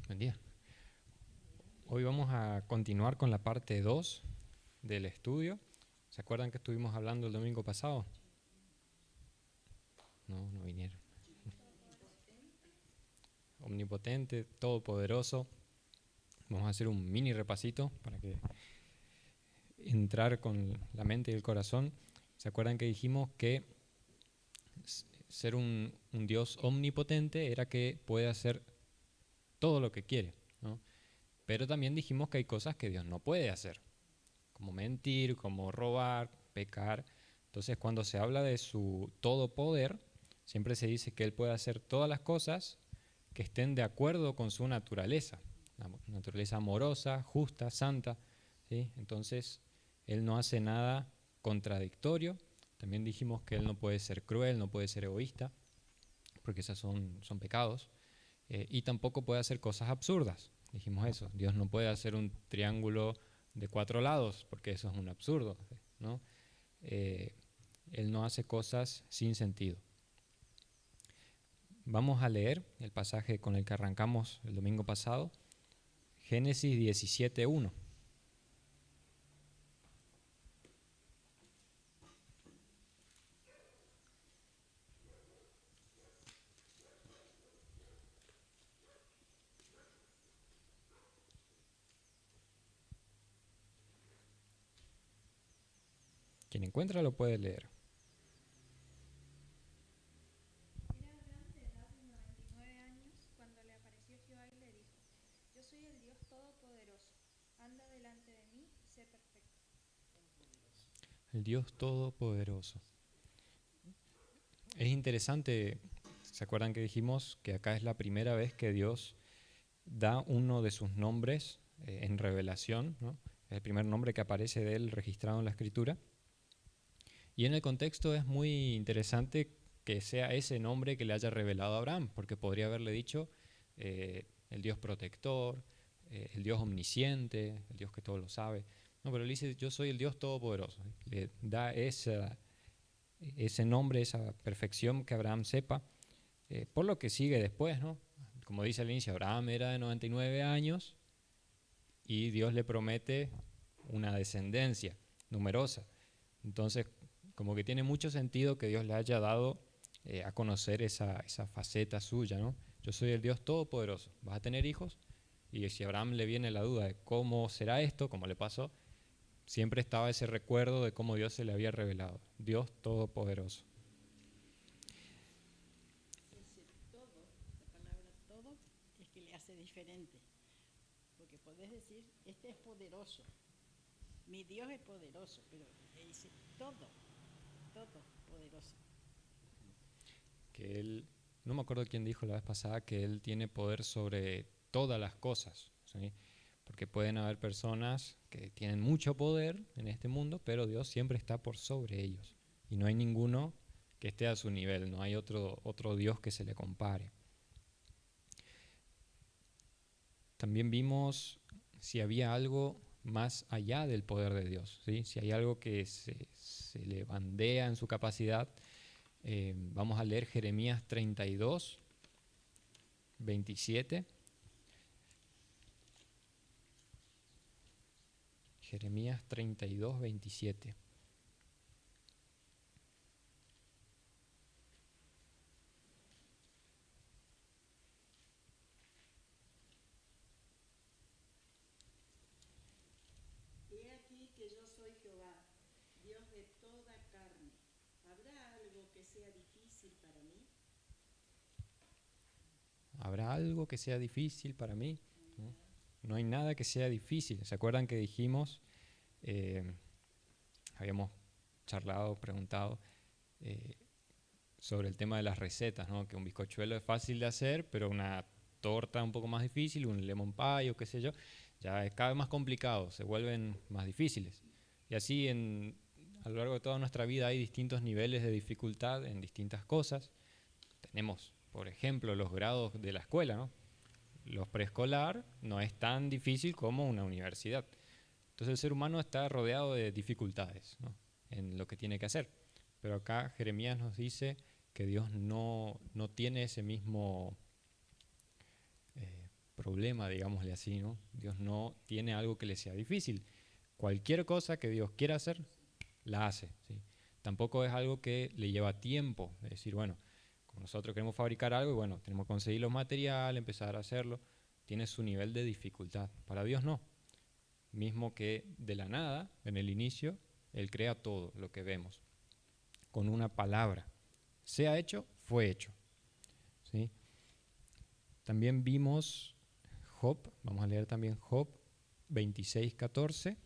Buen día. Hoy vamos a continuar con la parte 2 del estudio. ¿Se acuerdan que estuvimos hablando el domingo pasado? No vinieron. Omnipotente, todopoderoso. Vamos a hacer un mini repasito para que entrar con la mente y el corazón. ¿Se acuerdan que dijimos que ser un Dios omnipotente era que puede hacer todo lo que quiere, ¿no? Pero también dijimos que hay cosas que Dios no puede hacer, como mentir, como robar, pecar. Entonces, cuando se habla de su todo poder, siempre se dice que Él puede hacer todas las cosas que estén de acuerdo con su naturaleza, la naturaleza amorosa, justa, santa, ¿sí? Entonces, Él no hace nada contradictorio. También dijimos que Él no puede ser cruel, no puede ser egoísta, porque esos son pecados. Y tampoco puede hacer cosas absurdas. Dijimos eso. Dios no puede hacer un triángulo de 4 lados, porque eso es un absurdo, ¿no? Él no hace cosas sin sentido. Vamos a leer el pasaje con el que arrancamos el domingo pasado, Génesis 17:1. Quien encuentra lo puede leer. Era Abraham de edad de 99 años cuando le apareció Jehová y le dijo: Yo soy el Dios Todopoderoso, anda delante de mí, sé perfecto. El Dios Todopoderoso. Es interesante, ¿se acuerdan que dijimos que acá es la primera vez que Dios da uno de sus nombres en revelación, ¿no? Es el primer nombre que aparece de Él registrado en la Escritura. Y en el contexto es muy interesante que sea ese nombre que le haya revelado a Abraham, porque podría haberle dicho el Dios protector, el Dios omnisciente, el Dios que todo lo sabe. No, pero él dice: yo soy el Dios todopoderoso. Le da ese nombre, esa perfección que Abraham sepa, por lo que sigue después, ¿no? Como dice al inicio, Abraham era de 99 años y Dios le promete una descendencia numerosa. Entonces, como que tiene mucho sentido que Dios le haya dado a conocer esa faceta suya, ¿no? Yo soy el Dios Todopoderoso. ¿Vas a tener hijos? Y si a Abraham le viene la duda de cómo será esto, cómo le pasó, siempre estaba ese recuerdo de cómo Dios se le había revelado. Dios Todopoderoso. Ese todo, la palabra todo, es que le hace diferente. Porque podés decir, este es poderoso, mi Dios es poderoso, pero le dice todo poderoso. Que Él, no me acuerdo quién dijo la vez pasada, que Él tiene poder sobre todas las cosas, ¿sí? Porque pueden haber personas que tienen mucho poder en este mundo, pero Dios siempre está por sobre ellos. Y no hay ninguno que esté a su nivel, no hay otro Dios que se le compare. También vimos si había algo más allá del poder de Dios, ¿sí? Si hay algo que se le bandea en su capacidad. Vamos a leer Jeremías 32, 27. Jeremías 32, 27. He aquí que yo soy Jehová, Dios de toda carne. ¿Habrá algo que sea difícil para mí? ¿Habrá algo que sea difícil para mí? ¿No? No hay nada que sea difícil. ¿Se acuerdan que dijimos, habíamos charlado, preguntado sobre el tema de las recetas, ¿no? Que un bizcochuelo es fácil de hacer, pero una torta un poco más difícil, un lemon pie o qué sé yo, ya es cada vez más complicado, se vuelven más difíciles. Y así a lo largo de toda nuestra vida hay distintos niveles de dificultad en distintas cosas. Tenemos, por ejemplo, los grados de la escuela, ¿no? Los preescolar no es tan difícil como una universidad. Entonces el ser humano está rodeado de dificultades, ¿no? En lo que tiene que hacer. Pero acá Jeremías nos dice que Dios no tiene ese mismo problema, digámosle así, ¿no? Dios no tiene algo que le sea difícil. Cualquier cosa que Dios quiera hacer, la hace, ¿sí? Tampoco es algo que le lleva tiempo. Es decir, bueno, como nosotros queremos fabricar algo y bueno, tenemos que conseguir los materiales, empezar a hacerlo. Tiene su nivel de dificultad. Para Dios no. Mismo que de la nada, en el inicio, Él crea todo lo que vemos. Con una palabra. Sea hecho, fue hecho. ¿Sí? También vimos Job, vamos a leer también Job 26:14.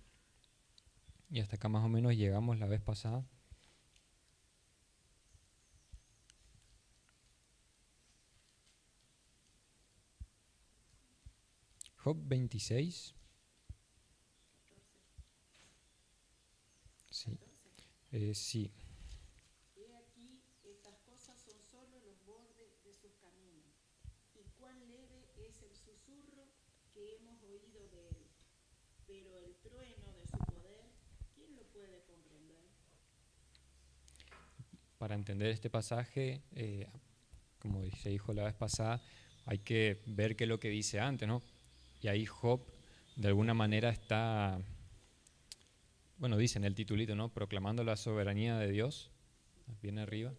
Y hasta acá más o menos llegamos la vez pasada. Job 26. Sí. Sí. He aquí, estas cosas son solo los bordes de sus caminos, y cuán leve es el susurro que hemos oído de él. Pero el trueno de su poder, ¿quién lo puede comprender? Para entender este pasaje, como se dijo la vez pasada, hay que ver qué es lo que dice antes, ¿no? Y ahí Job, de alguna manera, está, bueno, dice en el titulito, ¿no? Proclamando la soberanía de Dios. Bien arriba.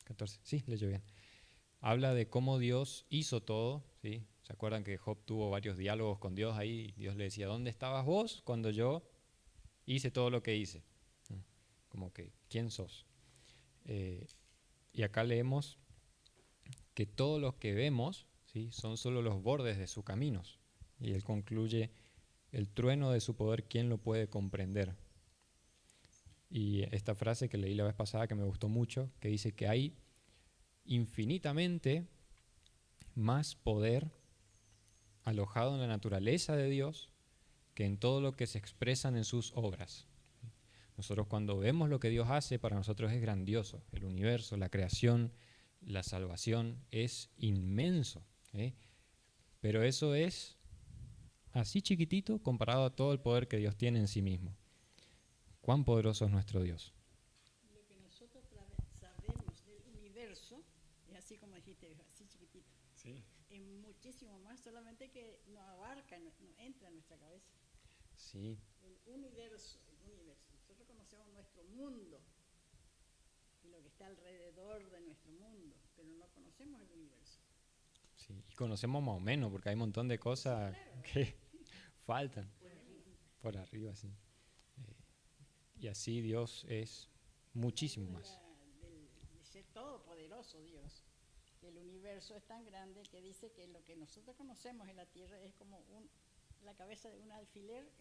14. Sí, leyó bien. Habla de cómo Dios hizo todo, ¿sí? ¿Se acuerdan que Job tuvo varios diálogos con Dios ahí? Dios le decía, ¿dónde estabas vos cuando yo hice todo lo que hice? Como que, ¿quién sos? Y acá leemos que todos los que vemos, ¿sí? Son solo los bordes de sus caminos. Y él concluye, el trueno de su poder, ¿quién lo puede comprender? Y esta frase que leí la vez pasada que me gustó mucho, que dice que hay infinitamente más poder alojado en la naturaleza de Dios que en todo lo que se expresan en sus obras. Nosotros cuando vemos lo que Dios hace, para nosotros es grandioso. El universo, la creación, la salvación es inmenso, ¿eh? Pero eso es así chiquitito comparado a todo el poder que Dios tiene en sí mismo. ¿Cuán poderoso es nuestro Dios? Lo que nosotros sabemos del universo es así como dijiste, así chiquitito. Sí. Es muchísimo más, solamente que no abarca, no entra en nuestra cabeza. Sí. El universo. Nosotros conocemos nuestro mundo y lo que está alrededor de nuestro mundo, pero no conocemos el universo. Sí, y conocemos más o menos, porque hay un montón de cosas que faltan por arriba, sí. Y así Dios es muchísimo más. De ser todopoderoso Dios. El universo es tan grande que dice que lo que nosotros conocemos en la Tierra es como la cabeza de un alfiler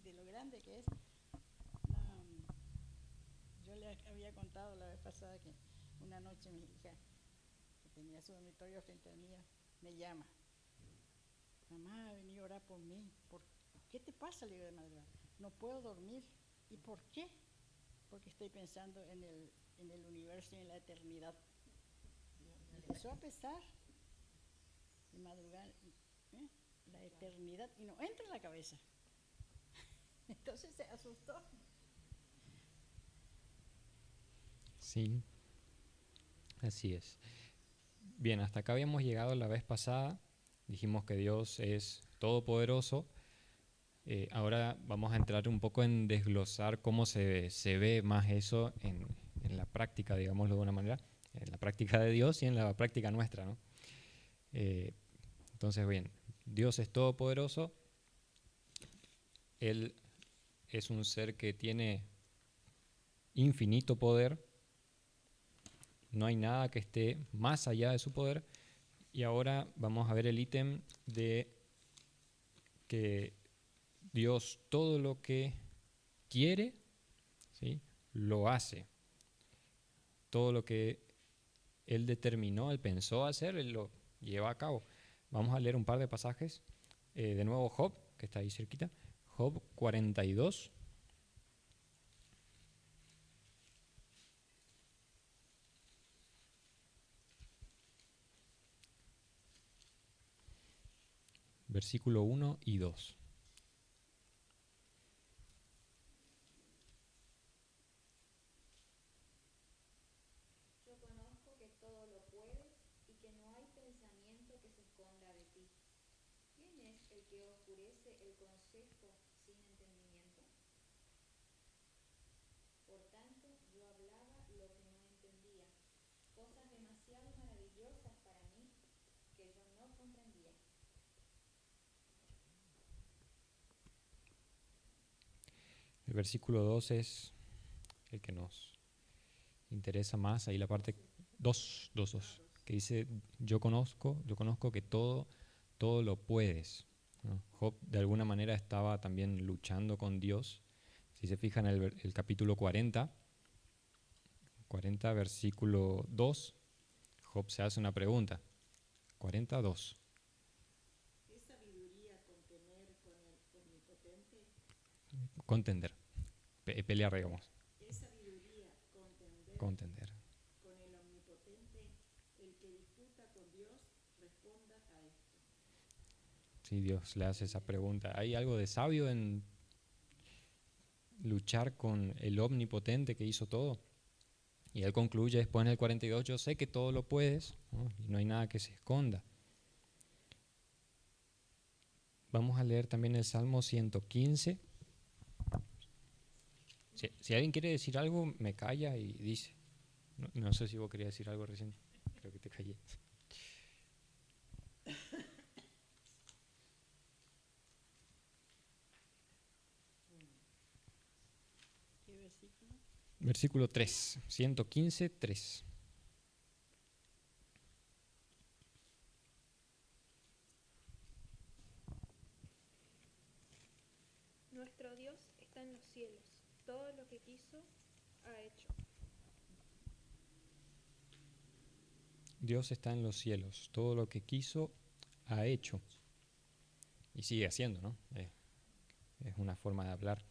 de lo grande que es. Yo le había contado la vez pasada que una noche mi hija, que tenía su dormitorio frente al mío, me llama. Mamá, vení a orar por mí. ¿Qué te pasa? Le digo de madrugada. No puedo dormir. ¿Y por qué? Porque estoy pensando en el universo y en la eternidad. Empezó a pensar de madrugada, la eternidad, y no entra en la cabeza. Entonces se asustó. Sí, así es. Bien, hasta acá habíamos llegado la vez pasada. Dijimos que Dios es todopoderoso. Ahora vamos a entrar un poco en desglosar cómo se ve más eso en la práctica, digámoslo de una manera, en la práctica de Dios y en la práctica nuestra, ¿no? Entonces, bien, Dios es todopoderoso. Él es un ser que tiene infinito poder. No hay nada que esté más allá de su poder. Y ahora vamos a ver el ítem de que Dios todo lo que quiere, ¿sí?, lo hace. Todo lo que Él determinó, Él pensó hacer, Él lo lleva a cabo. Vamos a leer un par de pasajes. De nuevo Job, que está ahí cerquita. Job 42. Versículo 1 y 2. Yo conozco que todo lo el que oscurece el consejo sin entendimiento? Por tanto, yo hablaba lo que no entendía, cosas demasiado maravillosas para mí que yo no comprendía. El versículo 2 es el que nos interesa más, ahí la parte 2, que dice, yo conozco que todo lo puedes, ¿no? Job de alguna manera estaba también luchando con Dios. Si se fijan en el capítulo 40, versículo 2, Job se hace una pregunta. 42. ¿Qué sabiduría contener con el omnipotente? Contender. Pelear, digamos. ¿Qué sabiduría Contender. con el omnipotente? El que disputa con Dios responda a esto. Sí, Dios le hace esa pregunta. ¿Hay algo de sabio en luchar con el omnipotente que hizo todo? Y él concluye después en el 42, yo sé que todo lo puedes, ¿no? Y no hay nada que se esconda. Vamos a leer también el Salmo 115. Si alguien quiere decir algo, me calla y dice. No sé si vos querías decir algo recién. Creo que te callé. ¿Qué versículo? Versículo 3, 115, 3. Nuestro Dios está en los cielos, todo lo que quiso ha hecho. Dios está en los cielos, todo lo que quiso ha hecho. Y sigue haciendo, ¿no? Es una forma de hablar.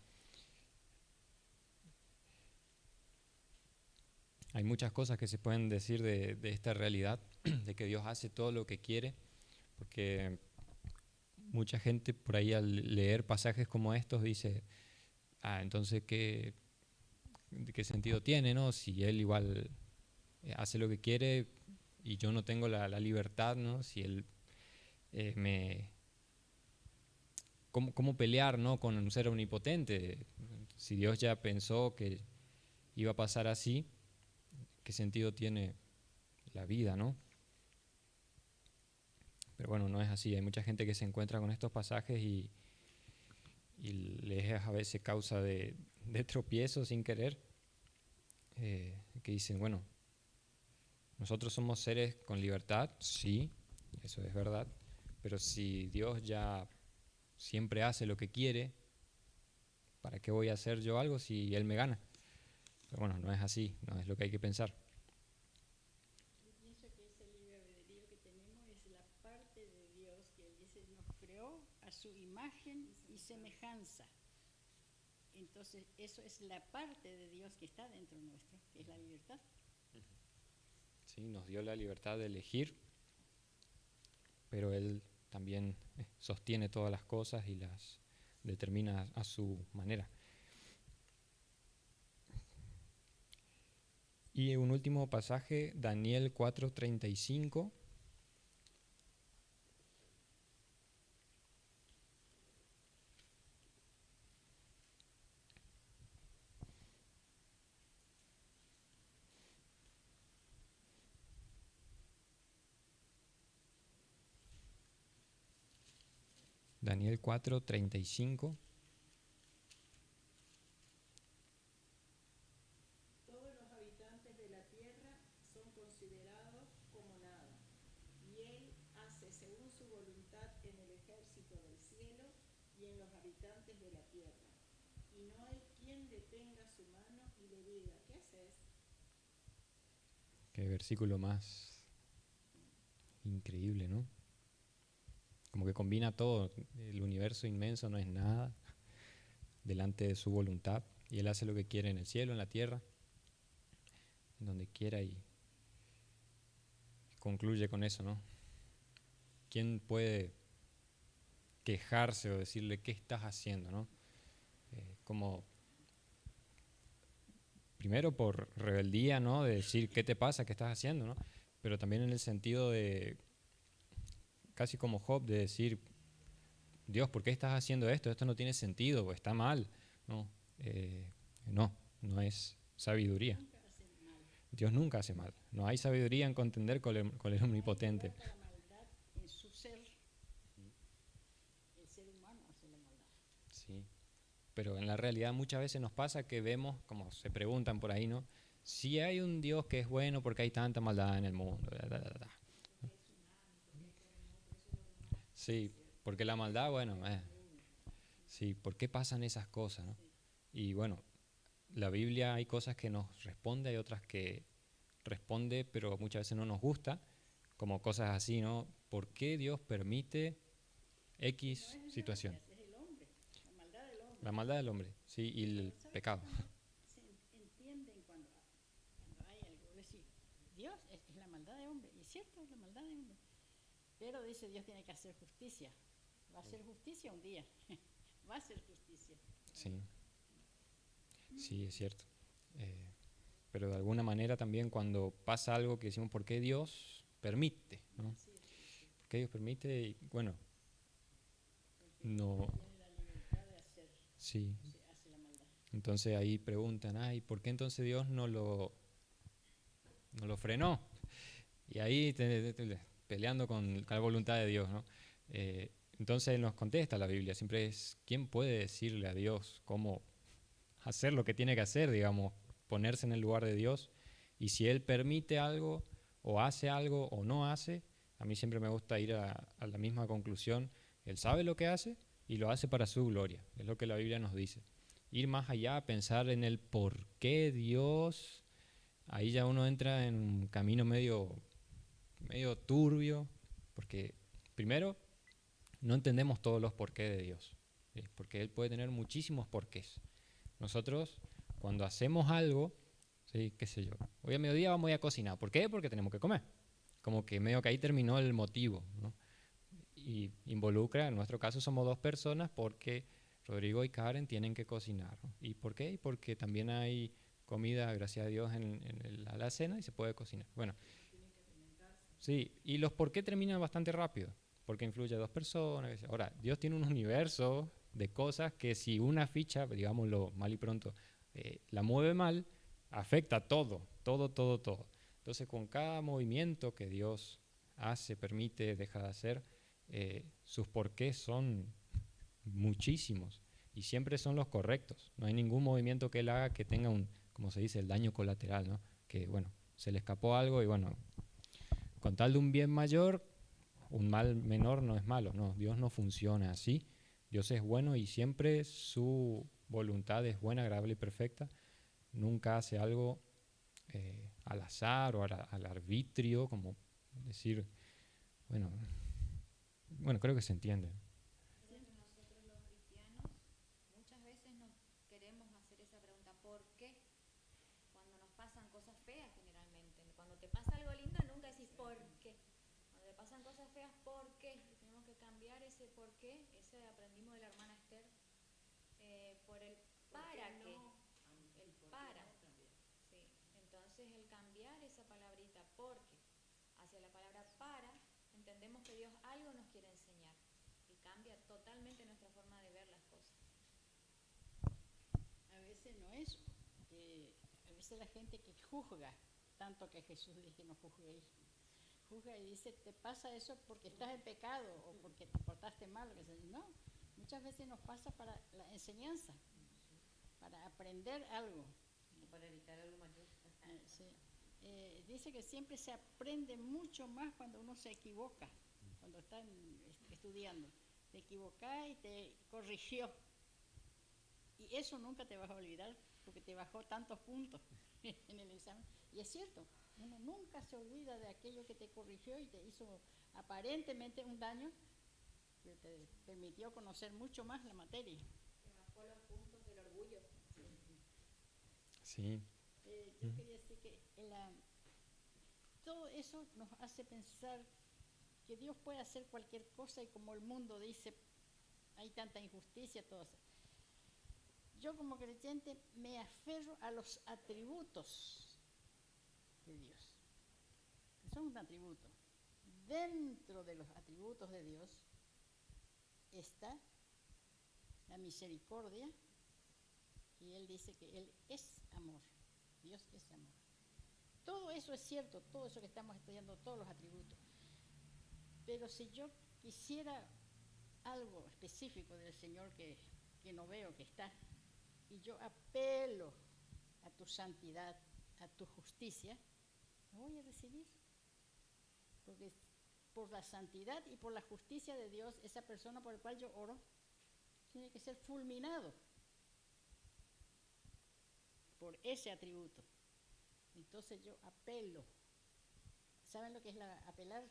Hay muchas cosas que se pueden decir de esta realidad, de que Dios hace todo lo que quiere, porque mucha gente por ahí al leer pasajes como estos dice, entonces ¿qué sentido tiene, no? Si Él igual hace lo que quiere y yo no tengo la libertad, ¿no? Si Él ¿Cómo pelear, ¿no? Con un ser omnipotente? Si Dios ya pensó que iba a pasar así, ¿qué sentido tiene la vida, no? Pero bueno, no es así. Hay mucha gente que se encuentra con estos pasajes y les es a veces causa de tropiezo sin querer, que dicen, bueno, nosotros somos seres con libertad, sí, eso es verdad, pero si Dios ya siempre hace lo que quiere, ¿para qué voy a hacer yo algo si Él me gana? Pero bueno, no es así, no es lo que hay que pensar. Yo pienso que ese libre albedrío que tenemos es la parte de Dios que Él dice nos creó a su imagen y semejanza. Entonces, eso es la parte de Dios que está dentro nuestro, que es la libertad. Sí, nos dio la libertad de elegir, pero Él también sostiene todas las cosas y las determina a su manera. Y un último pasaje, Daniel 4:35. Daniel 4:35. Todos los habitantes de la tierra son considerados como nada, y Él hace según su voluntad en el ejército del cielo y en los habitantes de la tierra. Y no hay quien detenga su mano y le diga, ¿qué haces? Qué versículo más increíble, ¿no? Como que combina todo. El universo inmenso no es nada delante de su voluntad. Y Él hace lo que quiere en el cielo, en la tierra, en donde quiera, y concluye con eso, ¿no? ¿Quién puede quejarse o decirle qué estás haciendo, ¿no? Como primero por rebeldía, ¿no? De decir qué te pasa, qué estás haciendo, ¿no? Pero también en el sentido de casi como Job, de decir Dios, ¿por qué estás haciendo esto? Esto no tiene sentido o está mal. No, no es sabiduría. Nunca hace mal. Dios nunca hace mal. No hay sabiduría en contender con el omnipotente. Guarda la maldad en su ser. El ser humano hace la maldad. Sí. Pero en la realidad muchas veces nos pasa que vemos, como se preguntan por ahí, ¿no? Si hay un Dios que es bueno, ¿por qué hay tanta maldad en el mundo? Sí, porque la maldad, bueno, sí, ¿por qué pasan esas cosas, no? Y bueno, la Biblia hay cosas que nos responde, hay otras que responde, pero muchas veces no nos gusta, como cosas así, ¿no? ¿Por qué Dios permite X situación? Es el hombre, la maldad del hombre. La maldad del hombre, sí, y el ¿Sabes pecado. cuando se entienden cuando hay algo? Decir, Dios es la maldad de hombre, y es cierto, es la maldad de hombre. Pero dice, Dios tiene que hacer justicia. Va a hacer justicia un día. Va a hacer justicia. Sí, sí, es cierto. Pero de alguna manera también cuando pasa algo que decimos, ¿por qué Dios permite? ¿No? Sí, sí, ¿Por qué Dios permite? Y bueno, no, tiene la libertad de hacer, sí. se hace la maldad. Entonces ahí preguntan, ay, ¿por qué entonces Dios no lo frenó? Y ahí peleando con la voluntad de Dios, ¿no? Entonces nos contesta la Biblia, siempre es, ¿quién puede decirle a Dios cómo hacer lo que tiene que hacer, digamos, ponerse en el lugar de Dios? Y si Él permite algo, o hace algo, o no hace, a mí siempre me gusta ir a la misma conclusión, Él sabe lo que hace y lo hace para su gloria, es lo que la Biblia nos dice. Ir más allá, pensar en el por qué Dios, ahí ya uno entra en un camino medio turbio, porque primero no entendemos todos los porqués de Dios, ¿sí? Porque Él puede tener muchísimos porqués. Nosotros, cuando hacemos algo, ¿sí? Qué sé yo, hoy a mediodía vamos a ir a cocinar. ¿Por qué? Porque tenemos que comer. Como que medio que ahí terminó el motivo, ¿no? Y involucra, en nuestro caso somos dos personas porque Rodrigo y Karen tienen que cocinar, ¿no? ¿Y por qué? Porque también hay comida, gracias a Dios, en la alacena y se puede cocinar. Bueno, sí, y los por qué terminan bastante rápido, porque influye a dos personas. Ahora, Dios tiene un universo de cosas que si una ficha, digámoslo mal y pronto, la mueve mal, afecta todo, todo, todo, todo. Entonces, con cada movimiento que Dios hace, permite, deja de hacer, sus porqués son muchísimos y siempre son los correctos. No hay ningún movimiento que Él haga que tenga un, como se dice, el daño colateral, ¿no? Que, bueno, se le escapó algo y, bueno, con tal de un bien mayor, un mal menor no es malo. No, Dios no funciona así. Dios es bueno y siempre su voluntad es buena, agradable y perfecta. Nunca hace algo al azar o al arbitrio, como decir, bueno, creo que se entiende. Nosotros los cristianos muchas veces nos queremos hacer esa pregunta, ¿por qué? Cuando nos pasan cosas feas generalmente. Cuando te pasa algo lindo nunca decís ¿por qué? Cuando te pasan cosas feas, ¿por qué? Y tenemos que cambiar ese ¿por qué? Ese aprendimos de la hermana Esther, por el para qué. El para. Sí. Entonces el cambiar esa palabrita porque hacia la palabra para, entendemos que Dios algo nos quiere enseñar y cambia totalmente nuestra forma de ver las cosas. A veces no es, a veces la gente que juzga, tanto que Jesús dice que no juzguéis, juzga y dice, te pasa eso porque estás en pecado o porque te portaste mal. No, muchas veces nos pasa para la enseñanza, para aprender algo. Para evitar algo mayor. Sí. Dice que siempre se aprende mucho más cuando uno se equivoca, cuando está estudiando. Te equivocás y te corrigió. Y eso nunca te vas a olvidar porque te bajó tantos puntos en el examen. Y es cierto, uno nunca se olvida de aquello que te corrigió y te hizo aparentemente un daño, pero te permitió conocer mucho más la materia. Te bajó los puntos del orgullo. Sí. Yo quería decir que todo eso nos hace pensar que Dios puede hacer cualquier cosa y como el mundo dice, hay tanta injusticia, todo eso. Yo como creyente me aferro a los atributos de Dios, que son un atributo. Dentro de los atributos de Dios está la misericordia, y Él dice que Él es amor. Dios es amor. Todo eso es cierto, todo eso que estamos estudiando, todos los atributos. Pero si yo quisiera algo específico del Señor que no veo que está, y yo apelo a tu santidad, a tu justicia, lo voy a recibir. Porque por la santidad y por la justicia de Dios, esa persona por la cual yo oro tiene que ser fulminado por ese atributo. Entonces yo apelo. ¿Saben lo que es apelar?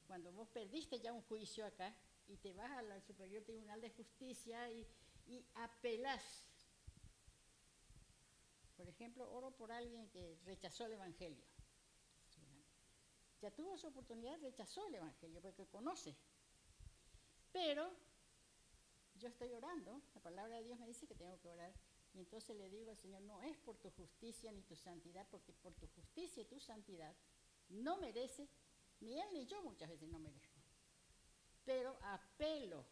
Cuando vos perdiste ya un juicio acá y te vas al Superior Tribunal de Justicia y apelás. Por ejemplo, oro por alguien que rechazó el Evangelio. Ya tuvo su oportunidad, rechazó el Evangelio porque conoce. Pero yo estoy orando, la palabra de Dios me dice que tengo que orar. Y entonces le digo al Señor, no es por tu justicia ni tu santidad, porque por tu justicia y tu santidad no merece, ni él ni yo muchas veces no merezco. Pero apelo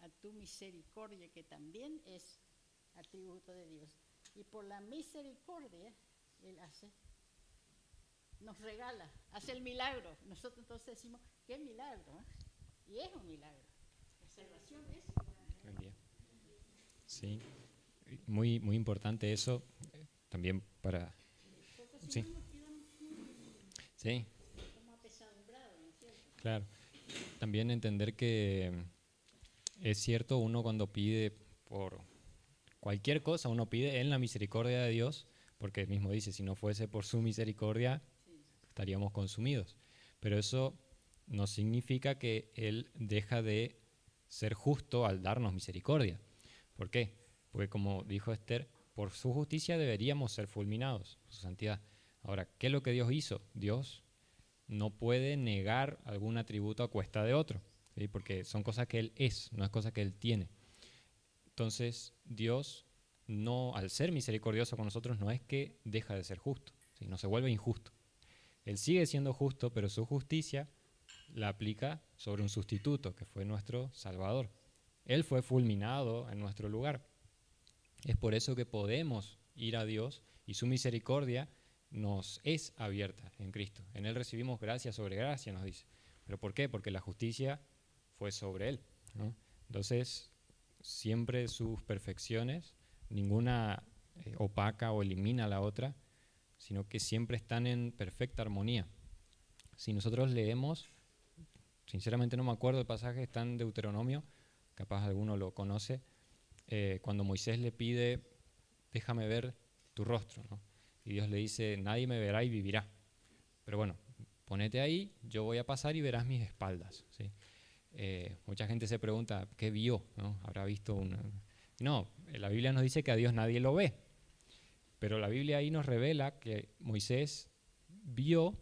a tu misericordia, que también es atributo de Dios. Y por la misericordia, Él nos regala, hace el milagro. Nosotros entonces decimos, qué milagro, ¿eh? Y es un milagro. La salvación es un milagro. Buen día. Sí, muy, muy importante eso, también para... Sí. Sí. Como apesadumbrado, ¿no es cierto? Claro. También entender que es cierto, uno cuando pide por cualquier cosa, uno pide en la misericordia de Dios, porque él mismo dice, si no fuese por su misericordia, estaríamos consumidos. Pero eso no significa que Él deja de ser justo al darnos misericordia. ¿Por qué? Porque como dijo Esther, por su justicia deberíamos ser fulminados, por su santidad. Ahora, ¿qué es lo que Dios hizo? Dios no puede negar algún atributo a cuesta de otro, ¿sí? Porque son cosas que Él es, no es cosas que Él tiene. Entonces, Dios, no, al ser misericordioso con nosotros, no es que deja de ser justo, ¿sí? No se vuelve injusto. Él sigue siendo justo, pero su justicia la aplica sobre un sustituto, que fue nuestro Salvador. Él fue fulminado en nuestro lugar. Es por eso que podemos ir a Dios y su misericordia nos es abierta en Cristo. En Él recibimos gracia sobre gracia, nos dice. ¿Pero por qué? Porque la justicia fue sobre Él, ¿no? Entonces, siempre sus perfecciones, ninguna opaca o elimina a la otra, sino que siempre están en perfecta armonía. Si nosotros leemos, sinceramente no me acuerdo el pasaje, está en Deuteronomio, capaz alguno lo conoce, cuando Moisés le pide, déjame ver tu rostro, ¿no? Y Dios le dice, nadie me verá y vivirá. Pero bueno, ponete ahí, yo voy a pasar y verás mis espaldas, ¿sí? Mucha gente se pregunta, ¿qué vio? ¿No? ¿Habrá visto una...? No, la Biblia nos dice que a Dios nadie lo ve. Pero la Biblia ahí nos revela que Moisés vio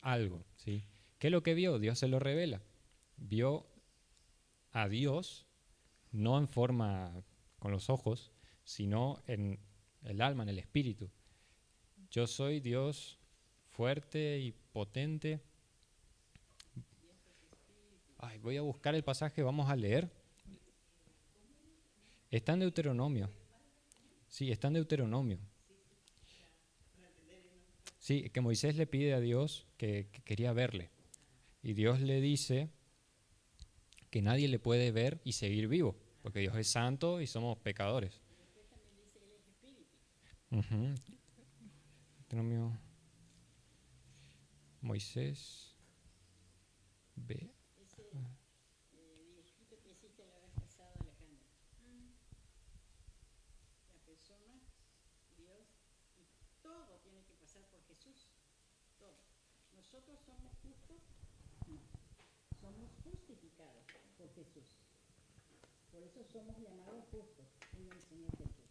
algo, ¿sí? ¿Qué es lo que vio? Dios se lo revela. Vio a Dios, no en forma con los ojos, sino en el alma, en el espíritu. Yo soy Dios fuerte y potente. Ay, voy a buscar el pasaje, vamos a leer. Está en Deuteronomio. Sí, está en Deuteronomio. Sí, que Moisés le pide a Dios que quería verle. Y Dios le dice que nadie le puede ver y seguir vivo, porque Dios es santo y somos pecadores. Deuteronomio. Moisés ve. Dibujito que hiciste la vez pasada, Alejandra. La persona, Dios, y todo tiene que pasar por Jesús. Todo. ¿Nosotros somos justos? No. Somos justificados por Jesús. Por eso somos llamados justos en el Señor Jesús.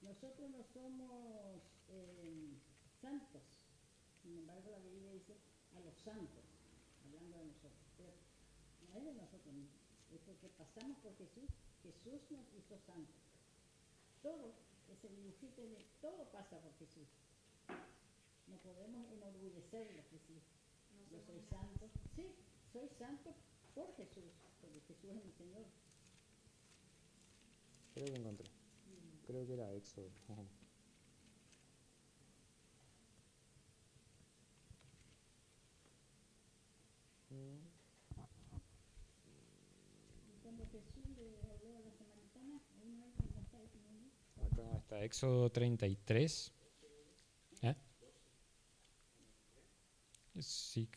Nosotros no somos santos. Sin embargo, la Biblia dice a los santos, hablando de nosotros. Pero no es de nosotros mismos, es porque pasamos por Jesús. Jesús nos hizo santos. Todo, ese dibujito, todo pasa por Jesús. No podemos enorgullecernos, decir, yo soy santo. Sí, soy santo por Jesús, porque Jesús es mi Señor. Creo que encontré. Creo que era Éxodo. Ajá. Y cuando Jesús le habló a la samaritana, ahí no hay como está definiendo. Acá está Éxodo 33. ¿Eh? Sí.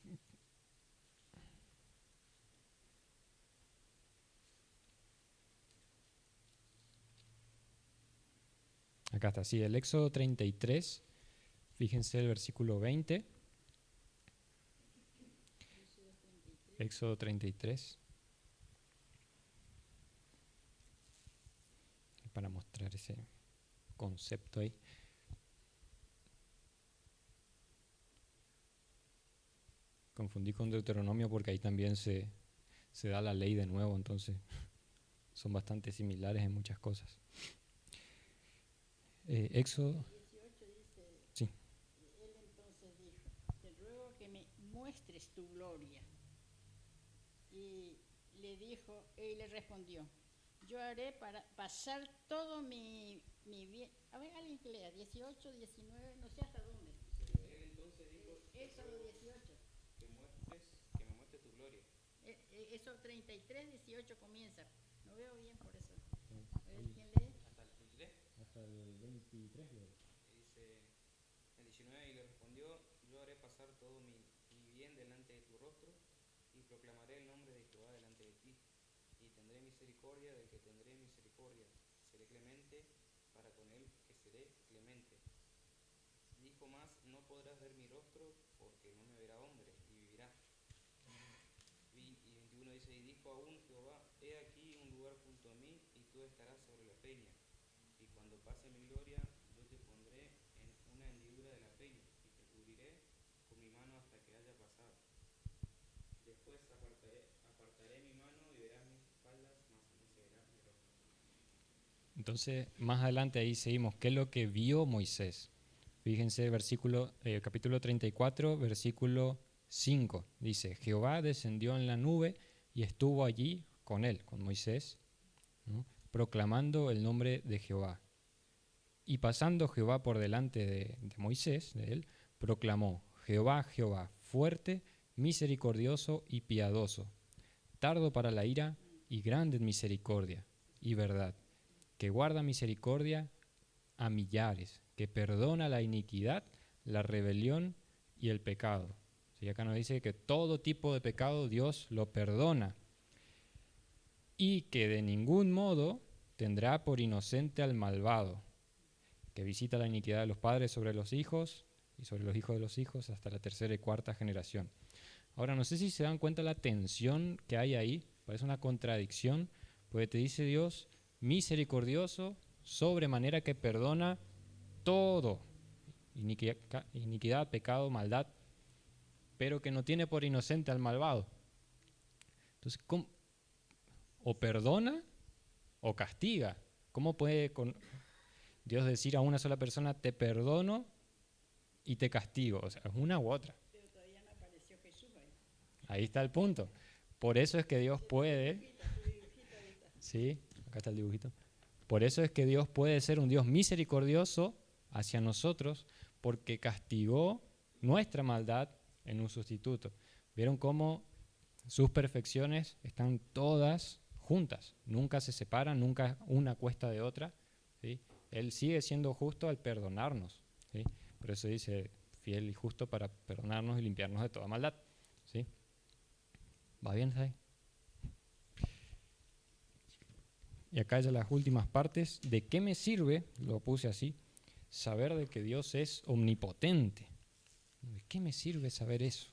Acá está, sí, el Éxodo 33. Fíjense el versículo 20. Éxodo 33. Para mostrar ese concepto ahí. Confundí con Deuteronomio porque ahí también se da la ley de nuevo, entonces son bastante similares en muchas cosas. Éxodo. 18 dice, Sí. él entonces dijo, te ruego que me muestres tu gloria. Y le respondió, yo haré para pasar todo mi bien. A ver, alguien que lea, 18, 19, no sé hasta dónde. Él entonces dijo, Éxodo 18. que me muestre tu gloria. Eso 33, 18 comienza. No veo bien por eso. A ver, ¿quién lee? Hasta el 23. Hasta el 23. Dice el 19, y le respondió, yo haré pasar todo mi bien delante de tu rostro y proclamaré el nombre de Jehová delante de ti. Y tendré misericordia del que tendré misericordia. Seré clemente para con él que seré clemente. Dijo más, no podrás ver mi rostro porque no me verá hombre y vivirá. Y 21 dice, y dijo aún Jehová, he aquí un lugar junto a mí y tú estarás sobre la peña. Y cuando pase mi gloria, yo te pondré en una hendidura de la peña y te cubriré con mi mano hasta que haya pasado. Después apartaré mi mano y verás mis espaldas, mas no se verá mi rostro. Entonces, más adelante ahí seguimos. ¿Qué es lo que vio Moisés? Fíjense, capítulo 34, versículo 5. Dice, Jehová descendió en la nube y estuvo allí con él, con Moisés, ¿no? Proclamando el nombre de Jehová. Y pasando Jehová por delante de Moisés, de él, proclamó, Jehová, Jehová, fuerte, misericordioso y piadoso, tardo para la ira y grande en misericordia y verdad, que guarda misericordia a millares, que perdona la iniquidad, la rebelión y el pecado. Sí, acá nos dice que todo tipo de pecado Dios lo perdona y que de ningún modo tendrá por inocente al malvado, que visita la iniquidad de los padres sobre los hijos y sobre los hijos de los hijos hasta la tercera y cuarta generación. Ahora, no sé si se dan cuenta la tensión que hay ahí, parece una contradicción, porque te dice Dios, misericordioso, sobremanera que perdona todo, iniquidad, pecado, maldad, pero que no tiene por inocente al malvado. Entonces, o perdona o castiga. ¿Cómo puede Dios decir a una sola persona, te perdono y te castigo? O sea, es una u otra. Pero todavía no apareció Jesús ahí. Ahí está el punto. Por eso es que Dios puede... Sí, acá está el dibujito. Por eso es que Dios puede ser un Dios misericordioso hacia nosotros, porque castigó nuestra maldad en un sustituto. ¿Vieron cómo sus perfecciones están todas juntas? Nunca se separan, nunca una cuesta de otra, ¿sí? Él sigue siendo justo al perdonarnos, ¿sí? Por eso dice, fiel y justo para perdonarnos y limpiarnos de toda maldad, ¿sí? ¿Va bien ahí? Y acá ya las últimas partes. ¿De qué me sirve, lo puse así, saber de que Dios es omnipotente? ¿De qué me sirve saber eso?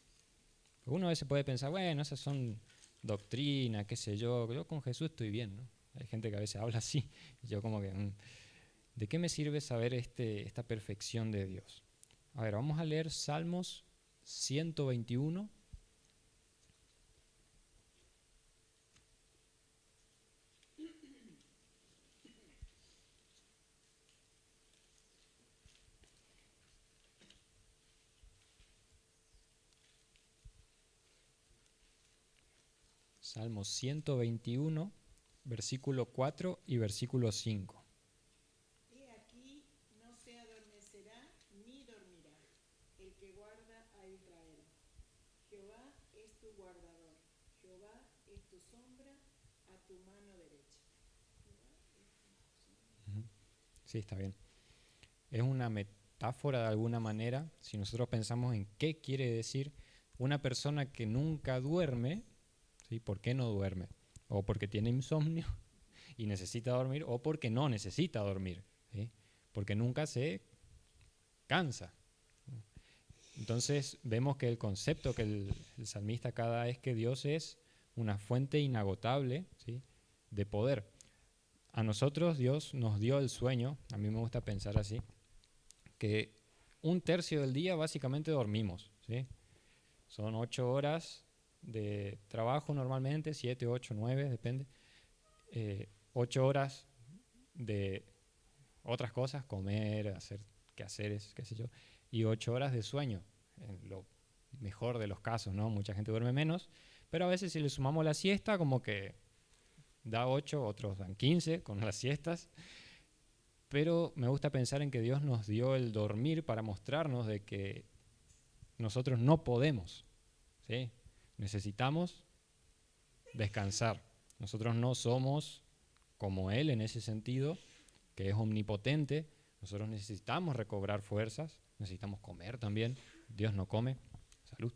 Uno a veces puede pensar, bueno, esas son doctrinas, qué sé yo con Jesús estoy bien, ¿no? Hay gente que a veces habla así, y yo como que, ¿de qué me sirve saber esta perfección de Dios? A ver, vamos a leer Salmos 121. Salmo 121, versículo 4 y versículo 5. He aquí, no se adormecerá ni dormirá el que guarda a Israel. Jehová es tu guardador, Jehová es tu sombra a tu mano derecha. Sí, está bien. Es una metáfora de alguna manera, si nosotros pensamos en qué quiere decir una persona que nunca duerme, ¿sí? ¿Por qué no duerme? O porque tiene insomnio y necesita dormir, o porque no necesita dormir, ¿sí? Porque nunca se cansa. Entonces vemos que el concepto que el salmista acá da es que Dios es una fuente inagotable, ¿sí? De poder. A nosotros Dios nos dio el sueño, a mí me gusta pensar así, que 1/3 del día básicamente dormimos, ¿sí? Son 8 horas de trabajo normalmente, 7, 8, 9, depende. 8 horas de otras cosas, comer, hacer quehaceres, qué sé yo, y 8 horas de sueño, en lo mejor de los casos, ¿no? Mucha gente duerme menos, pero a veces si le sumamos la siesta, como que da 8, otros dan 15 con las siestas. Pero me gusta pensar en que Dios nos dio el dormir para mostrarnos de que nosotros no podemos, ¿sí? Necesitamos descansar. Nosotros no somos como Él en ese sentido, que es omnipotente. Nosotros necesitamos recobrar fuerzas, necesitamos comer también. Dios no come. Salud.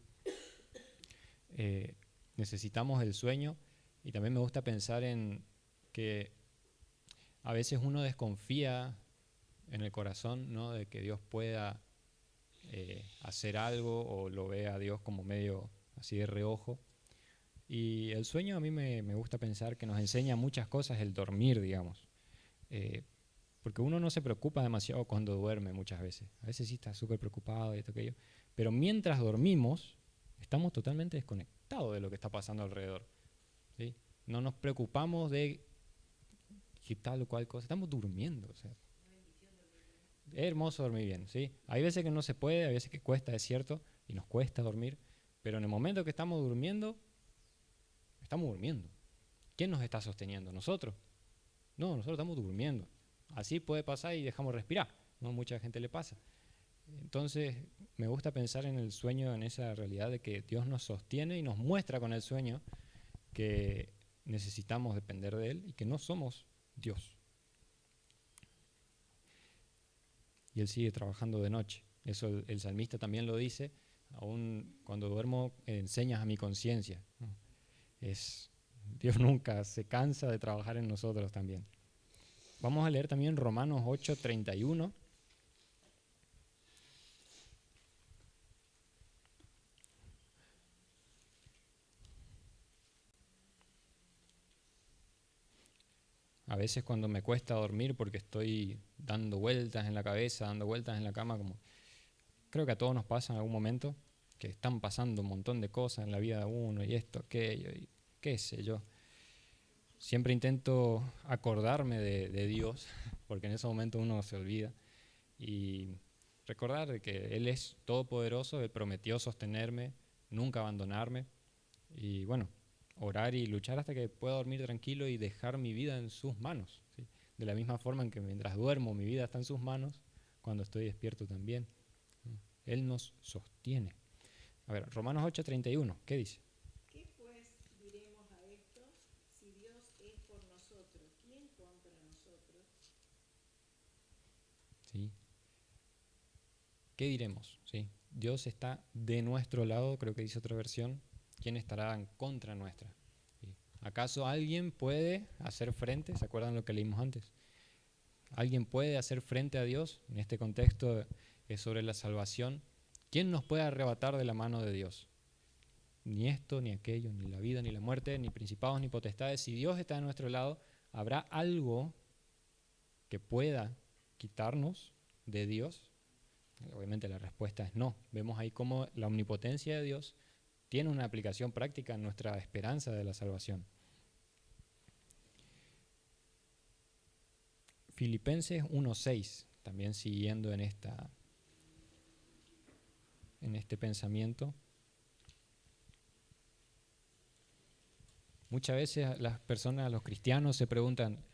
Necesitamos el sueño, y también me gusta pensar en que a veces uno desconfía en el corazón, ¿no? De que Dios pueda hacer algo, o lo ve a Dios como medio así de reojo. Y el sueño a mí me gusta pensar que nos enseña muchas cosas, el dormir, digamos. Porque uno no se preocupa demasiado cuando duerme muchas veces. A veces sí está súper preocupado y esto, aquello. Pero mientras dormimos, estamos totalmente desconectados de lo que está pasando alrededor, ¿sí? No nos preocupamos de qué tal o cual cosa. Estamos durmiendo, o sea. Es hermoso dormir bien, ¿sí? Hay veces que no se puede, hay veces que cuesta, es cierto, y nos cuesta dormir. Pero en el momento que estamos durmiendo, estamos durmiendo. ¿Quién nos está sosteniendo? ¿Nosotros? No, nosotros estamos durmiendo. Así puede pasar y dejamos respirar, ¿no? Mucha gente le pasa. Entonces, me gusta pensar en el sueño, en esa realidad de que Dios nos sostiene y nos muestra con el sueño que necesitamos depender de Él y que no somos Dios. Y Él sigue trabajando de noche. Eso el salmista también lo dice. Aún cuando duermo, enseñas a mi conciencia, ¿no? Dios nunca se cansa de trabajar en nosotros también. Vamos a leer también Romanos 8:31. A veces cuando me cuesta dormir porque estoy dando vueltas en la cabeza, dando vueltas en la cama, como creo que a todos nos pasa en algún momento, que están pasando un montón de cosas en la vida de uno, y esto, aquello, y qué sé yo. Siempre intento acordarme de Dios, porque en ese momento uno se olvida, y recordar de que Él es todopoderoso, Él prometió sostenerme, nunca abandonarme, y bueno, orar y luchar hasta que pueda dormir tranquilo y dejar mi vida en sus manos, ¿sí? De la misma forma en que mientras duermo mi vida está en sus manos, cuando estoy despierto también. Él nos sostiene. A ver, Romanos 8:31, ¿qué dice? ¿Qué pues diremos a esto? Si Dios es por nosotros, ¿quién contra nosotros? ¿Sí? ¿Qué diremos? ¿Sí? Dios está de nuestro lado, creo que dice otra versión. ¿Quién estará en contra nuestra? ¿Sí? ¿Acaso alguien puede hacer frente? ¿Se acuerdan lo que leímos antes? ¿Alguien puede hacer frente a Dios? En este contexto es sobre la salvación. ¿Quién nos puede arrebatar de la mano de Dios? Ni esto, ni aquello, ni la vida, ni la muerte, ni principados, ni potestades. Si Dios está de nuestro lado, ¿habrá algo que pueda quitarnos de Dios? Obviamente la respuesta es no. Vemos ahí cómo la omnipotencia de Dios tiene una aplicación práctica en nuestra esperanza de la salvación. Filipenses 1:6, también siguiendo en este pensamiento. Muchas veces las personas, los cristianos se preguntan,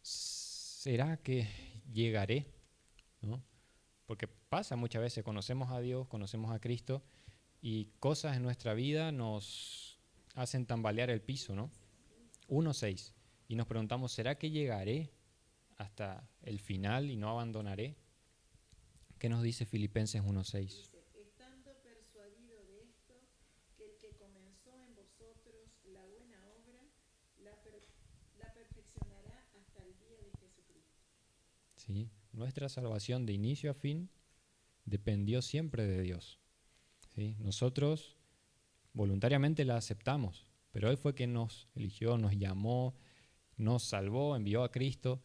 ¿será que llegaré? ¿No? Porque pasa muchas veces, conocemos a Dios, conocemos a Cristo y cosas en nuestra vida nos hacen tambalear el piso, ¿no? 1:6. Y nos preguntamos, ¿será que llegaré hasta el final y no abandonaré? ¿Qué nos dice Filipenses 1:6? Dice, estando persuadido de esto, que el que comenzó en vosotros la buena obra, la perfeccionará hasta el día de Jesucristo. ¿Sí? Nuestra salvación de inicio a fin dependió siempre de Dios. ¿Sí? Nosotros voluntariamente la aceptamos, pero Él fue quien nos eligió, nos llamó, nos salvó, envió a Cristo.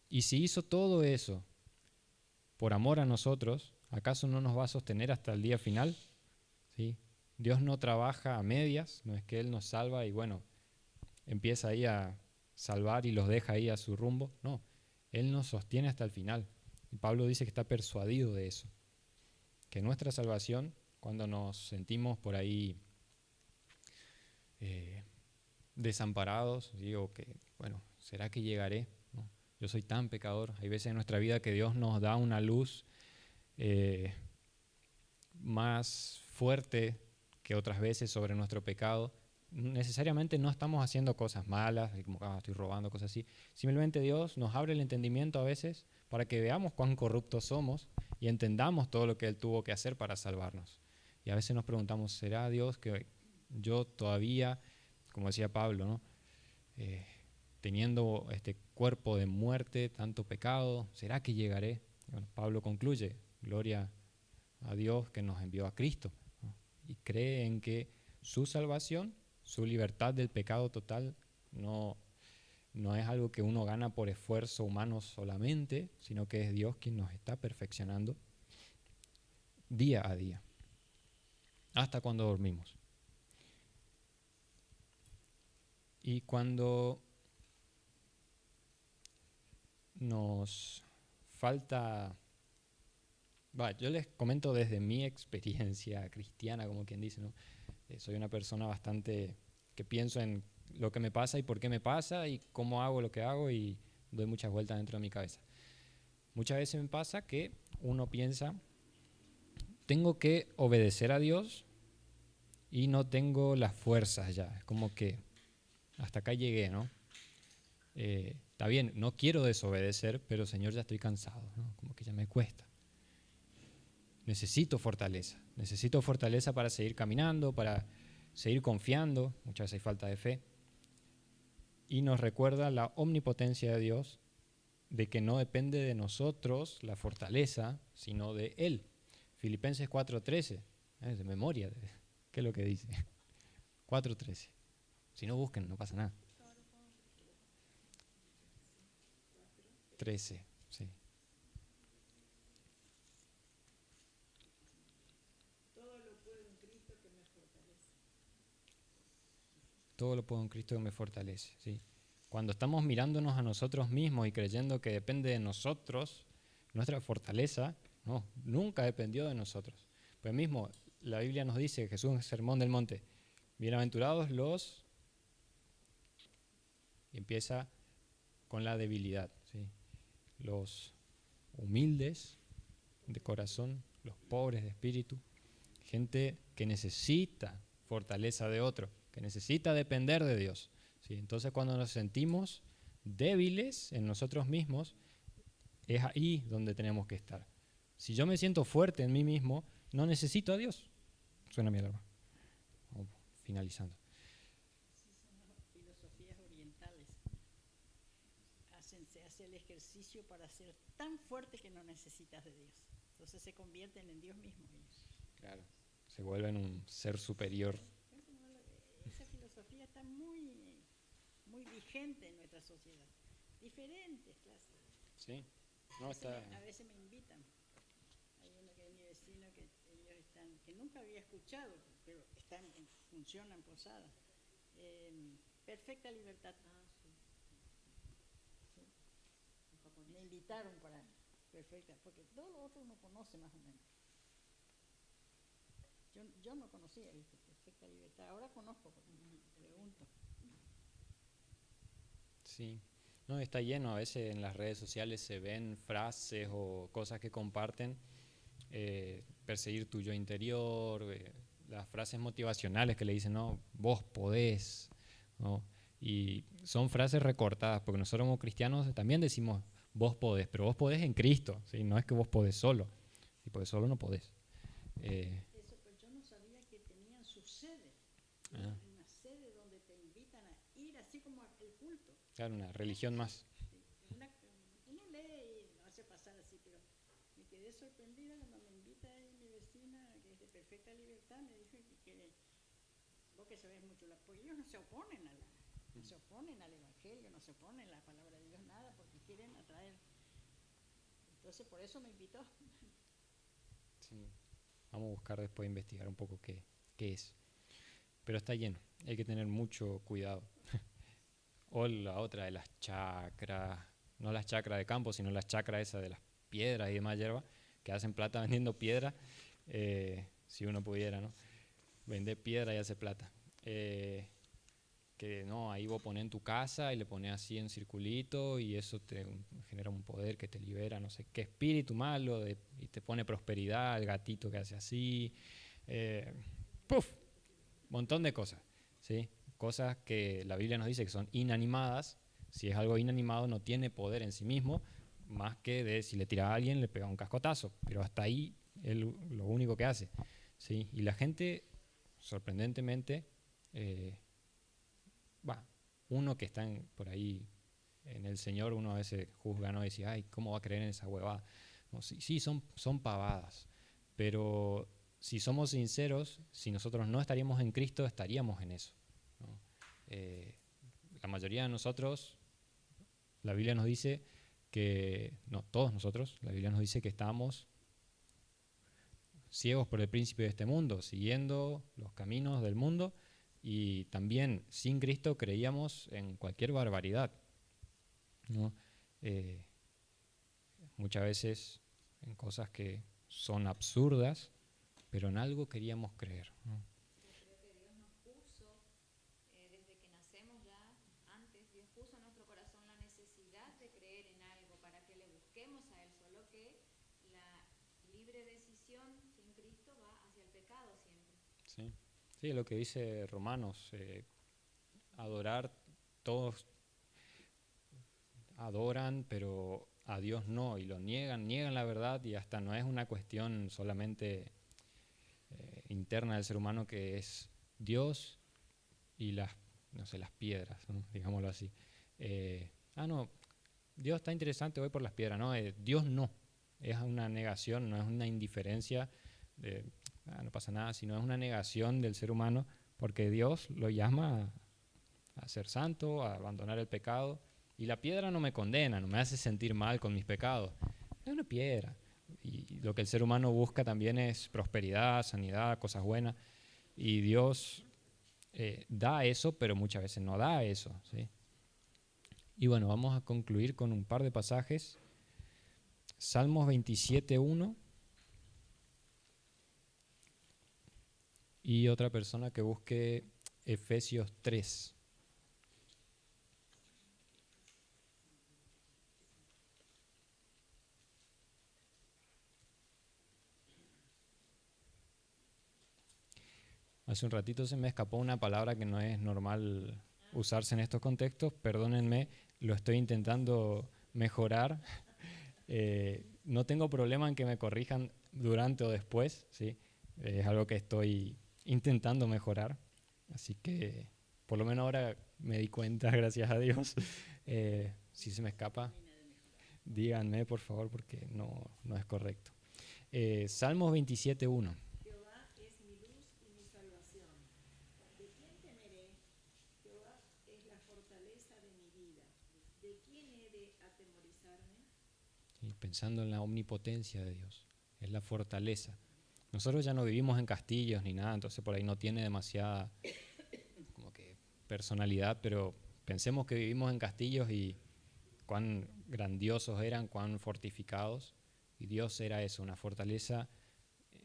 Y si hizo todo eso por amor a nosotros, ¿acaso no nos va a sostener hasta el día final? ¿Sí? Dios no trabaja a medias, no es que Él nos salva y bueno, empieza ahí a salvar y los deja ahí a su rumbo. No, Él nos sostiene hasta el final. Y Pablo dice que está persuadido de eso, que nuestra salvación, cuando nos sentimos por ahí desamparados, digo que, bueno, ¿será que llegaré? ¿No? Yo soy tan pecador. Hay veces en nuestra vida que Dios nos da una luz más fuerte que otras veces sobre nuestro pecado. Necesariamente no estamos haciendo cosas malas, como estoy robando, cosas así. Simplemente Dios nos abre el entendimiento a veces para que veamos cuán corruptos somos y entendamos todo lo que Él tuvo que hacer para salvarnos. Y a veces nos preguntamos, ¿será Dios que yo todavía, como decía Pablo, ¿no? Teniendo este cuerpo de muerte, tanto pecado, ¿será que llegaré? Bueno, Pablo concluye, gloria a Dios que nos envió a Cristo, ¿no? Y cree en que su salvación, su libertad del pecado total, no es algo que uno gana por esfuerzo humano solamente, sino que es Dios quien nos está perfeccionando día a día, hasta cuando dormimos. Y cuando nos falta, yo les comento desde mi experiencia cristiana, como quien dice, ¿no? Soy una persona bastante que pienso en lo que me pasa y por qué me pasa y cómo hago lo que hago y doy muchas vueltas dentro de mi cabeza. Muchas veces me pasa que uno piensa, tengo que obedecer a Dios y no tengo las fuerzas ya, es como que hasta acá llegué, ¿no? Está bien, no quiero desobedecer, pero Señor, ya estoy cansado, ¿no? Como que ya me cuesta. Necesito fortaleza para seguir caminando, para seguir confiando, muchas veces hay falta de fe. Y nos recuerda la omnipotencia de Dios, de que no depende de nosotros la fortaleza, sino de Él. Filipenses 4:13, de memoria, ¿qué es lo que dice? 4:13. Si no busquen, no pasa nada. 13, sí. Todo lo puedo en Cristo que me fortalece. Todo lo puedo en Cristo que me fortalece, ¿sí? Cuando estamos mirándonos a nosotros mismos y creyendo que depende de nosotros, nuestra fortaleza, no, nunca dependió de nosotros. Pues mismo, la Biblia nos dice, Jesús en el Sermón del Monte, bienaventurados los... Y empieza con la debilidad, ¿sí? Los humildes de corazón, los pobres de espíritu, gente que necesita fortaleza de otro, que necesita depender de Dios, ¿sí? Entonces cuando nos sentimos débiles en nosotros mismos, es ahí donde tenemos que estar. Si yo me siento fuerte en mí mismo, no necesito a Dios. Suena mi alarma. Finalizando. Filosofías orientales. Se hace el ejercicio para ser tan fuerte que no necesitas de Dios. Entonces se convierten en Dios mismo ellos. Claro, se vuelven un ser superior. Esa filosofía está muy, muy vigente en nuestra sociedad. Diferentes clases. Sí, no está... A veces me invitan. Hay uno que es mi vecino que ellos están, que nunca había escuchado, pero funcionan en Posada. Perfecta libertad. Me invitaron para perfecta, porque todo lo otro uno conoce más o menos. Yo no conocía, ¿viste? Perfecta libertad. Ahora conozco, porque me pregunto. Sí. No, está lleno. A veces en las redes sociales se ven frases o cosas que comparten. Perseguir tu yo interior, las frases motivacionales que le dicen, no, vos podés, ¿no? Y son frases recortadas, porque nosotros como cristianos también decimos, vos podés, pero vos podés en Cristo, ¿sí? No es que vos podés solo. Si podés solo, no podés. Eso, pues yo no sabía que tenían su sede, Ah. una sede donde te invitan a ir, así como el culto. Claro, una religión más. Uno lee y lo hace pasar así, pero me quedé sorprendida cuando me invita ahí mi vecina, que es de perfecta libertad, me dijo que quiere, vos que sabés mucho, porque ellos no se oponen no se oponen al evangelio, no se oponen a la palabra de Dios, nada, porque quieren atraer. Entonces por eso me invitó. Sí. Vamos a buscar después investigar un poco qué es. Pero está lleno, hay que tener mucho cuidado. O la otra de las chacras, no las chacras de campo, sino las chacras esas de las piedras y demás hierba, que hacen plata vendiendo piedra, si uno pudiera, ¿no? Vender piedra y hacer plata. Que no, ahí vos pones en tu casa y le pones así en circulito y eso te genera un poder que te libera, no sé qué espíritu malo, y te pone prosperidad, el gatito que hace así, ¡puf! Montón de cosas, ¿sí? Cosas que la Biblia nos dice que son inanimadas. Si es algo inanimado no tiene poder en sí mismo, más que de si le tira a alguien le pega un cascotazo, pero hasta ahí es lo único que hace, ¿sí? Y la gente, sorprendentemente, uno que está por ahí en el Señor, uno a veces juzga, ¿no? Y dice, ay, ¿cómo va a creer en esa huevada? No, sí, son pavadas, pero si somos sinceros, si nosotros no estaríamos en Cristo, estaríamos en eso, ¿no? La mayoría de nosotros, la Biblia nos dice que, no, todos nosotros, la Biblia nos dice que estamos ciegos por el príncipe de este mundo, siguiendo los caminos del mundo, y también sin Cristo creíamos en cualquier barbaridad, ¿no? Muchas veces en cosas que son absurdas, pero en algo queríamos creer, ¿no? Yo creo que Dios nos puso, desde que nacemos ya, antes, Dios puso en nuestro corazón la necesidad de creer en algo para que le busquemos a Él, solo que la libre decisión sin Cristo va hacia el pecado siempre. Sí, sí, lo que dice Romanos, adorar, todos adoran, pero a Dios no, y lo niegan la verdad, y hasta no es una cuestión solamente interna del ser humano, que es Dios y las piedras, ¿no? Digámoslo así. No, Dios está interesante, voy por las piedras, no, Dios no, es una negación, no es una indiferencia de, no pasa nada, sino es una negación del ser humano, porque Dios lo llama a ser santo, a abandonar el pecado, y la piedra no me condena, no me hace sentir mal con mis pecados, es una piedra. Y lo que el ser humano busca también es prosperidad, sanidad, cosas buenas, y Dios da eso, pero muchas veces no da eso, ¿sí? Y bueno, vamos a concluir con un par de pasajes. Salmos 27:1 y otra persona que busque Efesios 3. Hace un ratito se me escapó una palabra que no es normal usarse en estos contextos, perdónenme, lo estoy intentando mejorar. No tengo problema en que me corrijan durante o después, ¿sí? Es algo que estoy intentando mejorar, así que por lo menos ahora me di cuenta, gracias a Dios. Si se me escapa, díganme por favor, porque no es correcto. Salmos 27:1. Jehová es mi luz y mi salvación. ¿De quién temeré? Jehová es la fortaleza de mi vida. ¿De quién he de atemorizarme? Y pensando en la omnipotencia de Dios, es la fortaleza. Nosotros ya no vivimos en castillos ni nada, entonces por ahí no tiene demasiada como que personalidad, pero pensemos que vivimos en castillos y cuán grandiosos eran, cuán fortificados, y Dios era eso, una fortaleza,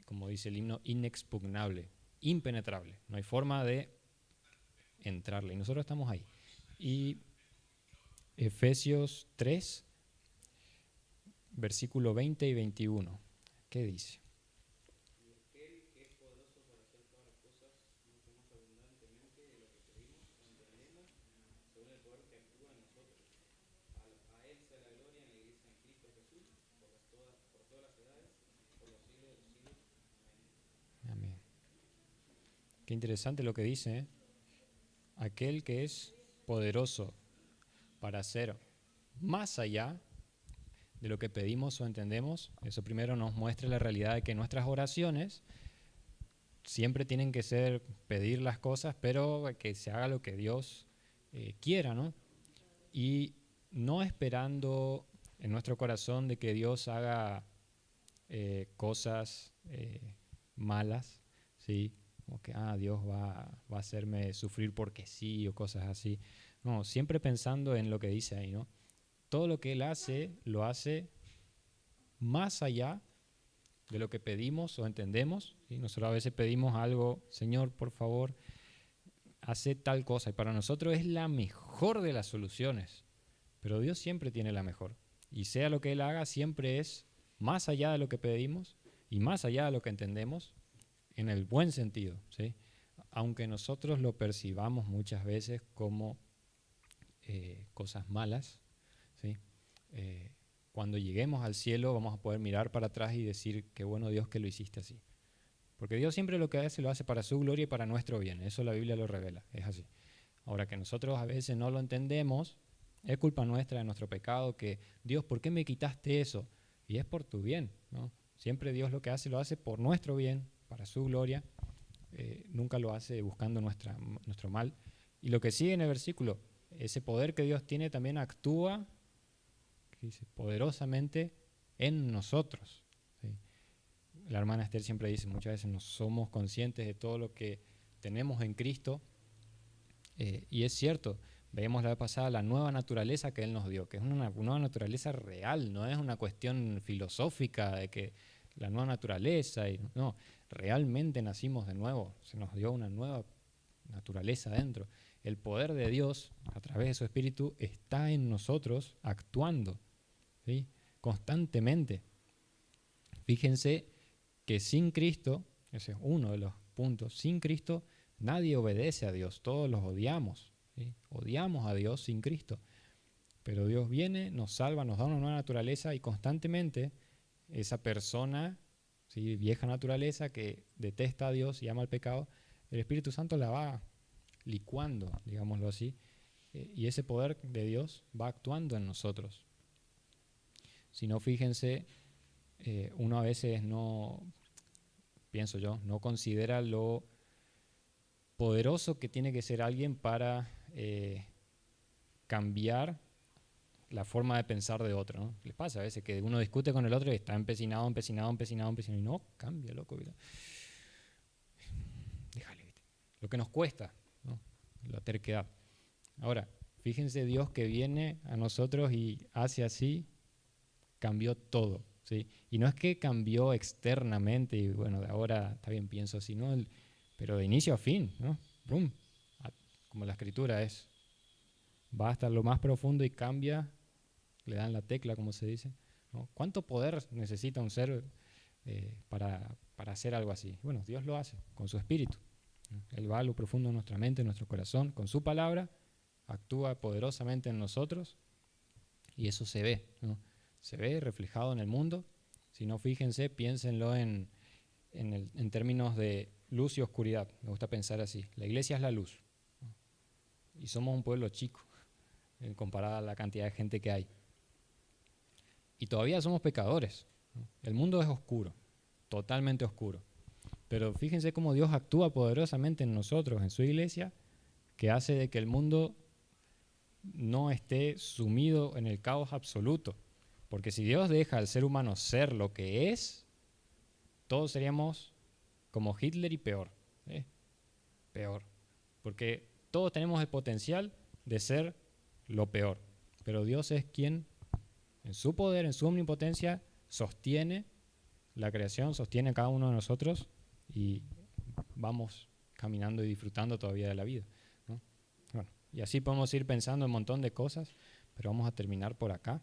como dice el himno, inexpugnable, impenetrable, no hay forma de entrarle, y nosotros estamos ahí. Y Efesios 3, versículo 20 y 21. ¿Qué dice? Y aquel que es poderoso para hacer todas las cosas mucho más abundantemente de lo que pedimos o entendemos, según el poder que actúa en nosotros. A él sea la gloria en la iglesia en Cristo Jesús, por todas las edades, por los siglos de los siglos. Amén. Amén. Qué interesante lo que dice, ¿eh? Aquel que es poderoso para hacer más allá de lo que pedimos o entendemos. Eso primero nos muestra la realidad de que nuestras oraciones siempre tienen que ser pedir las cosas, pero que se haga lo que Dios quiera, ¿no? Y no esperando en nuestro corazón de que Dios haga cosas malas, ¿sí? Como que Dios va a hacerme sufrir porque sí o cosas así. No, siempre pensando en lo que dice ahí, ¿no? Todo lo que Él hace, lo hace más allá de lo que pedimos o entendemos, ¿sí? Nosotros a veces pedimos algo, Señor, por favor, hace tal cosa. Y para nosotros es la mejor de las soluciones. Pero Dios siempre tiene la mejor. Y sea lo que Él haga, siempre es más allá de lo que pedimos y más allá de lo que entendemos, en el buen sentido, ¿sí? Aunque nosotros lo percibamos muchas veces como cosas malas, ¿sí? Cuando lleguemos al cielo vamos a poder mirar para atrás y decir, qué bueno Dios que lo hiciste así. Porque Dios siempre lo que hace, lo hace para su gloria y para nuestro bien. Eso la Biblia lo revela, es así. Ahora que nosotros a veces no lo entendemos, es culpa nuestra, de nuestro pecado, que Dios, ¿por qué me quitaste eso? Y es por tu bien, ¿no? Siempre Dios lo que hace, lo hace por nuestro bien, para su gloria. Nunca lo hace buscando nuestro mal. Y lo que sigue en el versículo, ese poder que Dios tiene también actúa, dice, poderosamente en nosotros, ¿sí? La hermana Esther siempre dice, muchas veces no somos conscientes de todo lo que tenemos en Cristo, y es cierto, veíamos la vez pasada la nueva naturaleza que Él nos dio, que es una nueva naturaleza real, no es una cuestión filosófica de que la nueva naturaleza, no, realmente nacimos de nuevo, se nos dio una nueva naturaleza dentro. El poder de Dios, a través de su Espíritu, está en nosotros actuando, ¿sí? Constantemente. Fíjense que sin Cristo, ese es uno de los puntos, sin Cristo nadie obedece a Dios, todos los odiamos, ¿sí? Odiamos a Dios sin Cristo. Pero Dios viene, nos salva, nos da una nueva naturaleza y constantemente esa persona, ¿sí? Vieja naturaleza que detesta a Dios y ama el pecado, el Espíritu Santo la va licuando, digámoslo así, y ese poder de Dios va actuando en nosotros. Si no, fíjense, uno a veces no, pienso yo, no considera lo poderoso que tiene que ser alguien para cambiar la forma de pensar de otro, ¿no? Les pasa a veces que uno discute con el otro y está empecinado, y no, cambia, loco, ¿verdad? Déjale, ¿viste? Lo que nos cuesta, ¿no? La terquedad. Ahora, fíjense Dios que viene a nosotros y hace así, cambió todo, ¿sí? Y no es que cambió externamente y bueno, de ahora está bien, pienso así, ¿no? Pero de inicio a fin, ¿no? ¡Brum! Como la escritura es, va hasta lo más profundo y cambia, le dan la tecla, como se dice, ¿no? ¿Cuánto poder necesita un ser para hacer algo así? Bueno, Dios lo hace con su Espíritu. Él va a lo profundo de nuestra mente, en nuestro corazón, con su palabra, actúa poderosamente en nosotros y eso se ve, ¿no? Se ve reflejado en el mundo. Si no, fíjense, piénsenlo en términos de luz y oscuridad. Me gusta pensar así. La iglesia es la luz, ¿no? Y somos un pueblo chico comparado a la cantidad de gente que hay. Y todavía somos pecadores, ¿no? El mundo es oscuro, totalmente oscuro. Pero fíjense cómo Dios actúa poderosamente en nosotros, en su iglesia, que hace de que el mundo no esté sumido en el caos absoluto. Porque si Dios deja al ser humano ser lo que es, todos seríamos como Hitler y peor, ¿eh? Peor. Porque todos tenemos el potencial de ser lo peor. Pero Dios es quien, en su poder, en su omnipotencia, sostiene la creación, sostiene a cada uno de nosotros y vamos caminando y disfrutando todavía de la vida, ¿no? Bueno, y así podemos ir pensando en un montón de cosas, pero vamos a terminar por acá.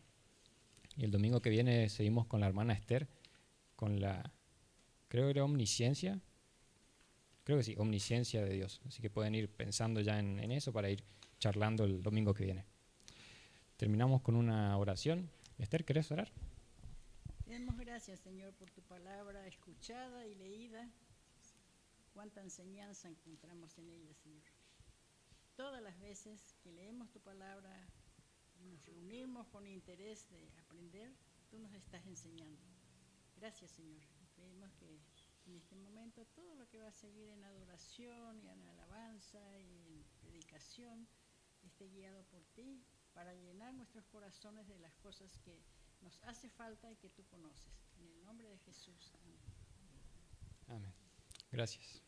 Y el domingo que viene seguimos con la hermana Esther, con la, creo que era omnisciencia. Creo que sí, omnisciencia de Dios. Así que pueden ir pensando ya en eso para ir charlando el domingo que viene. Terminamos con una oración. Esther, ¿querés orar? Te damos gracias, Señor, por tu palabra escuchada y leída. Cuánta enseñanza encontramos en ella, Señor. Todas las veces que leemos tu palabra y nos reunimos con interés de aprender, tú nos estás enseñando. Gracias, Señor. Pedimos que en este momento todo lo que va a seguir en adoración y en alabanza y en predicación esté guiado por ti para llenar nuestros corazones de las cosas que nos hace falta y que tú conoces. En el nombre de Jesús. Amén. Amén. Gracias.